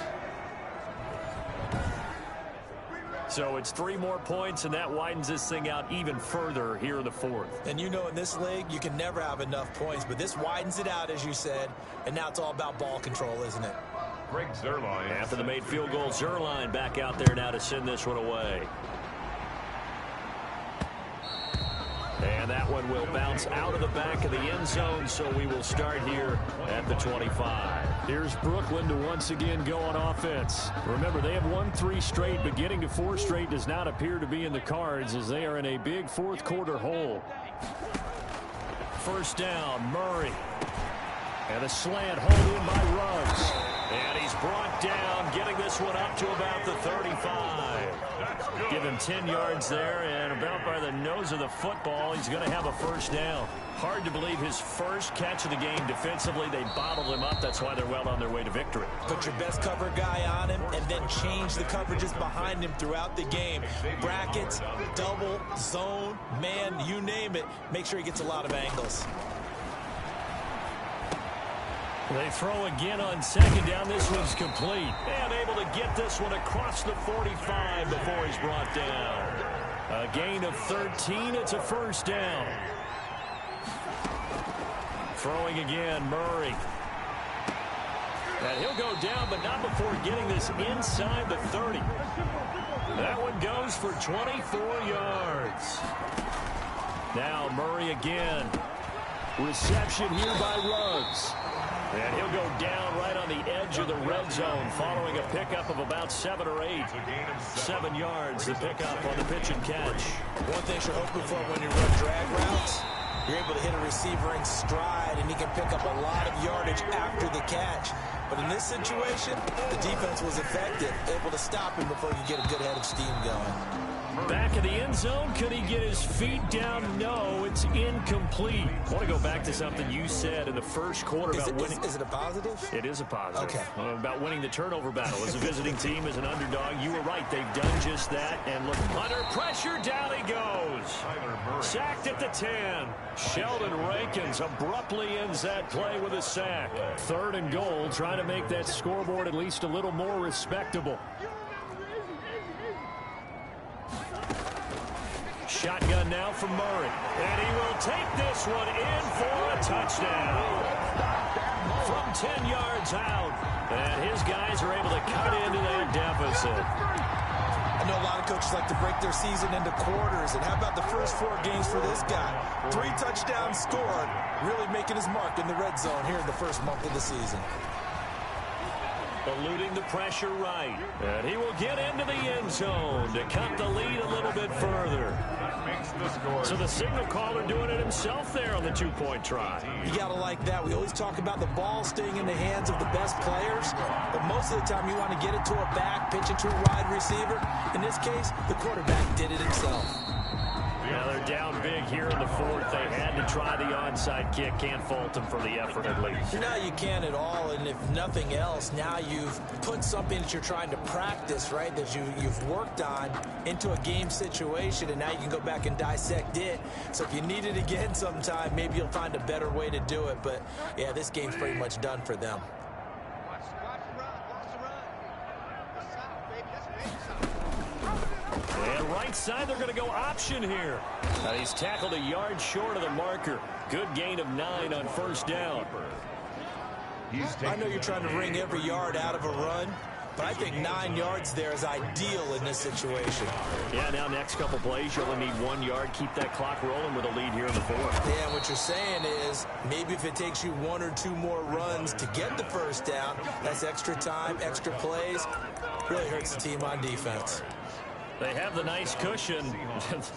So it's 3 more points, and that widens this thing out even further here in the 4th. And you know in this league, you can never have enough points, but this widens it out, as you said, and now it's all about ball control, isn't it? Greg Zuerlein. After the made field goal, Zuerlein back out there now to send this one away. And that one will bounce out of the back of the end zone, so we will start here at the 25. Here's Brooklyn to once again go on offense. Remember, they have won 3 straight, but getting to 4 straight does not appear to be in the cards as they are in a big 4th quarter hole. 1st down, Murray. And a slant hold in by Ruggs. And he's brought down, getting this one up to about the 35. Give him 10 yards there, and about by the nose of the football, he's going to have a 1st down. Hard to believe his first catch of the game defensively. They bottled him up. That's why they're well on their way to victory. Put your best cover guy on him and then change the coverages behind him throughout the game. Brackets, double, zone, man, you name it. Make sure he gets a lot of angles. They throw again on 2nd down. This one's complete. And able to get this one across the 45 before he's brought down. A gain of 13. It's a 1st down. Throwing again, Murray. And he'll go down, but not before getting this inside the 30. That one goes for 24 yards. Now Murray again. Reception here by Ruggs. And he'll go down right on the edge of the red zone following a pickup of about 7 or 8. 7 yards, the pickup on the pitch and catch. One thing you're hoping for when you run drag routes, you're able to hit a receiver in stride, and he can pick up a lot of yardage after the catch. But in this situation, the defense was effective, able to stop him before you get a good head of steam going. Back of the end zone. Could he get his feet down? No, it's incomplete. I want to go back to something you said in the 1st quarter about winning. Is it a positive? It is a positive. Okay. About winning the turnover battle. As a visiting team, as an underdog, you were right. They've done just that. And look, under pressure, down he goes. Sacked at the 10. Sheldon Rankins abruptly ends that play with a sack. 3rd and goal, trying to make that scoreboard at least a little more respectable. Shotgun now from Murray. And he will take this one in for a touchdown. From 10 yards out. And his guys are able to cut into that deficit. I know a lot of coaches like to break their season into quarters. And how about the first 4 games for this guy? 3 touchdowns scored, really making his mark in the red zone here in the first month of the season. Eluding the pressure right. And he will get into the end zone to cut the lead a little bit further. Makes the score. So the signal caller doing it himself there on the 2-point try. You got to like that. We always talk about the ball staying in the hands of the best players, but most of the time you want to get it to a back, pitch it to a wide receiver. In this case, the quarterback did it himself. Now they're down big here in the 4th. They had to try the onside kick. Can't fault them for the effort at least. No, you can't at all. And if nothing else, now you've put something that you're trying to practice, right, that you've worked on into a game situation, and now you can go back and dissect it. So if you need it again sometime, maybe you'll find a better way to do it. But, yeah, this game's pretty much done for them. And right side, they're going to go option here. He's tackled a yard short of the marker. Good gain of 9 on first down. I know you're trying to wring every yard out of a run, but I think 9 yards there is ideal in this situation. Yeah, now next couple plays, you only need 1 yard. Keep that clock rolling with a lead here in the 4th. Yeah, what you're saying is maybe if it takes you 1 or 2 more runs to get the first down, that's extra time, extra plays. Really hurts the team on defense. They have the nice cushion.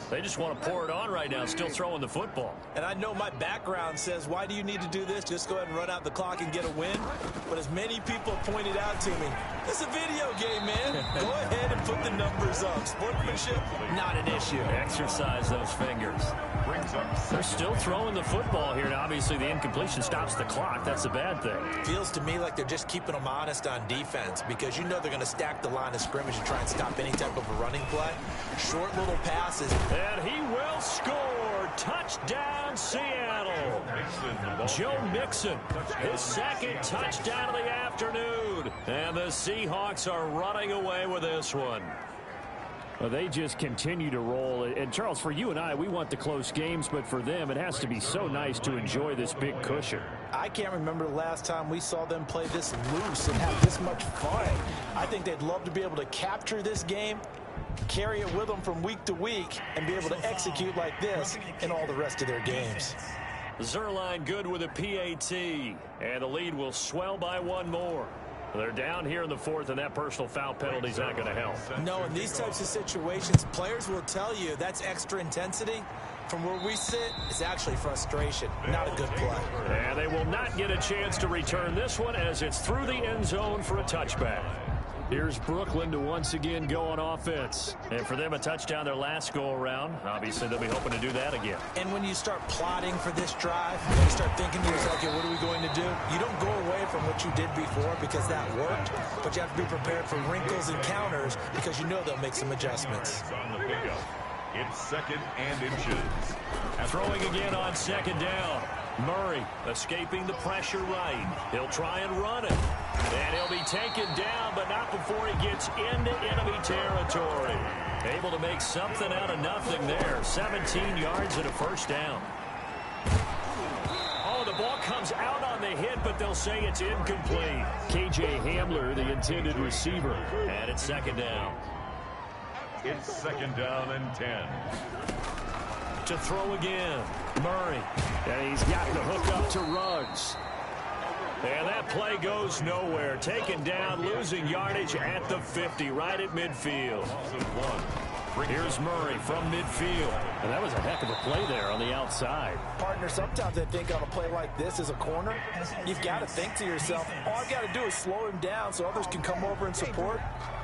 They just want to pour it on right now, still throwing the football. And I know my background says, why do you need to do this? Just go ahead and run out the clock and get a win. But as many people have pointed out to me, it's a video game, man. Go ahead and put the numbers up. Sportsmanship, not an issue. Exercise those fingers. They're still throwing the football here. Now, obviously, the incompletion stops the clock. That's a bad thing. Feels to me like they're just keeping them honest on defense because you know they're going to stack the line of scrimmage and try and stop any type of a running play. Short little passes. And he will score. Touchdown, Seattle. Joe Mixon, his 2nd touchdown of the afternoon. And the Seahawks are running away with this one. Well, they just continue to roll. And, Charles, for you and I, we want the close games, but for them, it has to be so nice to enjoy this big cushion. I can't remember the last time we saw them play this loose and have this much fun. I think they'd love to be able to capture this game, carry it with them from week to week, and be able to execute like this in all the rest of their games. Zerline good with a PAT, and the lead will swell by 1 more. They're down here in the 4th, and that personal foul penalty is not going to help. No, in these types of situations, players will tell you that's extra intensity. From where we sit, it's actually frustration, not a good play. And they will not get a chance to return this one as it's through the end zone for a touchback. Here's Brooklyn to once again go on offense. And for them, a touchdown their last go-around. Obviously, they'll be hoping to do that again. And when you start plotting for this drive, you start thinking to yourself, okay, what are we going to do? You don't go away from what you did before because that worked, but you have to be prepared for wrinkles and counters because you know they'll make some adjustments. It's 2nd and inches. Throwing again on 2nd down. Murray escaping the pressure right. He'll try and run it. And he'll be taken down, but not before he gets into enemy territory. Able to make something out of nothing there. 17 yards and a first down. Oh, the ball comes out on the hit, but they'll say it's incomplete. KJ Hamler, the intended receiver. And it's 2nd down. It's 2nd down and 10. To throw again. Murray. And he's got the hook up to Ruggs. And that play goes nowhere. Taken down, losing yardage at the 50, right at midfield. Here's Murray from midfield. And that was a heck of a play there on the outside. Partner, sometimes I think on a play like this as a corner, you've got to think to yourself, all I've got to do is slow him down so others can come over and support.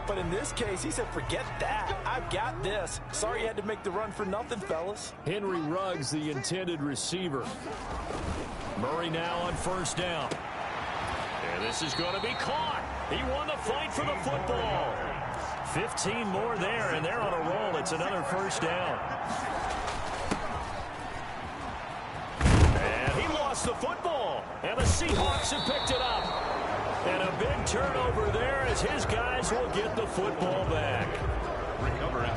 But in this case, he said, forget that. I've got this. Sorry you had to make the run for nothing, fellas. Henry Ruggs, the intended receiver. Murray now on first down. And this is going to be caught. He won the fight for the football. 15 more there, and they're on a roll. It's another first down. And he lost the football. And the Seahawks have picked it up. And a big turnover there as his guys will get the football back.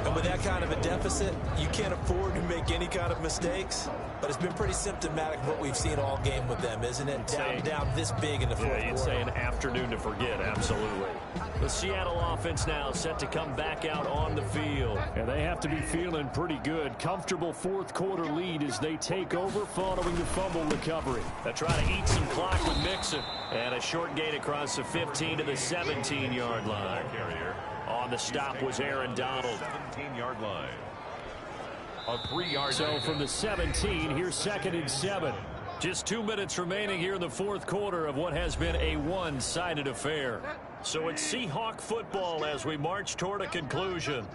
And with that kind of a deficit, you can't afford to make any kind of mistakes. But it's been pretty symptomatic of what we've seen all game with them, isn't it? Down this big in the fourth quarter. You'd say an afternoon to forget, absolutely. The Seattle offense now set to come back out on the field. And they have to be feeling pretty good. Comfortable fourth quarter lead as they take over following the fumble recovery. They try to eat some clock with Mixon. And a short gain across the 15 to the 17-yard line. On the stop was Aaron Donald. 17-yard line. A 3-yard. So from the 17, here's 2nd and 7. Just 2 minutes remaining here in the fourth quarter of what has been a one-sided affair. So it's Seahawk football as we march toward a conclusion.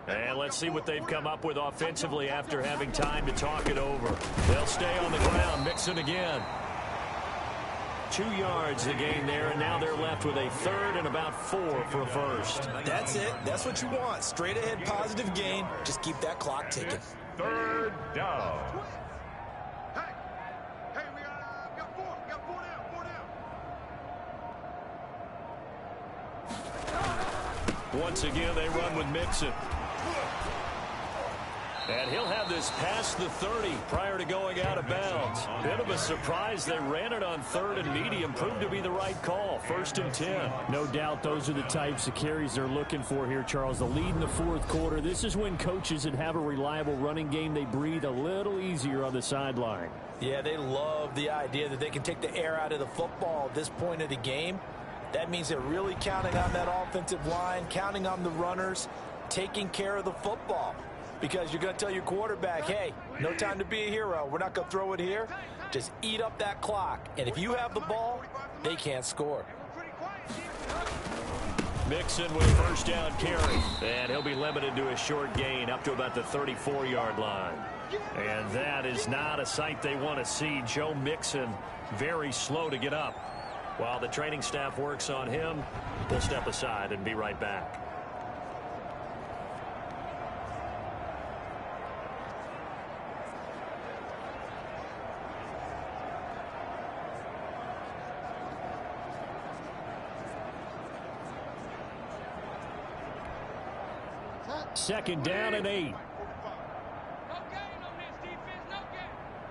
And let's see what they've come up with offensively after having time to talk it over. They'll stay on the ground. Mixon again. 2 yards the gain there, and now they're left with a 3rd and about 4 for a first. That's it. That's what you want. Straight ahead positive gain. Just keep that clock ticking. 3rd down. We got 4 down. Once again, they run with Mixon. And he'll have this past the 30 prior to going out of bounds. Bit of a surprise. They ran it on 3rd and medium. Proved to be the right call. 1st and 10. No doubt those are the types of carries they're looking for here, Charles. The lead in the fourth quarter. This is when coaches that have a reliable running game, they breathe a little easier on the sideline. Yeah, they love the idea that they can take the air out of the football at this point of the game. That means they're really counting on that offensive line, counting on the runners, taking care of the football. Because you're going to tell your quarterback, hey, no time to be a hero. We're not going to throw it here. Just eat up that clock. And if you have the ball, they can't score. Mixon with first down carry. And he'll be limited to a short gain up to about the 34-yard line. And that is not a sight they want to see. Joe Mixon very slow to get up. While the training staff works on him, we'll step aside and be right back. Second down and 8. No gain on this defense. No gain.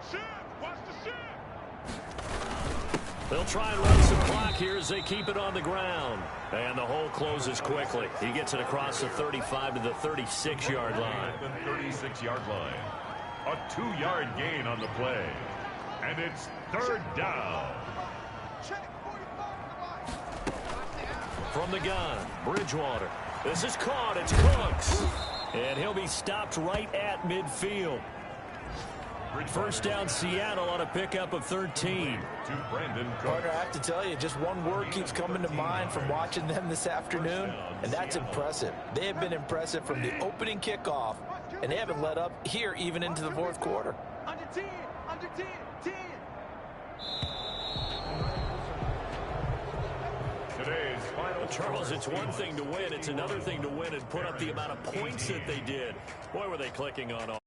Shift. Watch the shift. They'll try and run some clock here as they keep it on the ground. And the hole closes quickly. He gets it across the 35 to the 36-yard line. The 36-yard line. A 2-yard gain on the play. And it's 3rd down. From the gun, Bridgewater. This is caught. It's Cooks. And he'll be stopped right at midfield. First down Seattle on a pickup of 13. To Brandon Cooks. Partner, I have to tell you, just one word keeps coming to mind from watching them this afternoon, and that's impressive. They have been impressive from the opening kickoff, and they haven't let up here even into the fourth quarter. Under 10. Under 10. 10. Today's final. Charles, it's one thing to win. It's another thing to win and put up the amount of points that they did. Boy, were they clicking on all.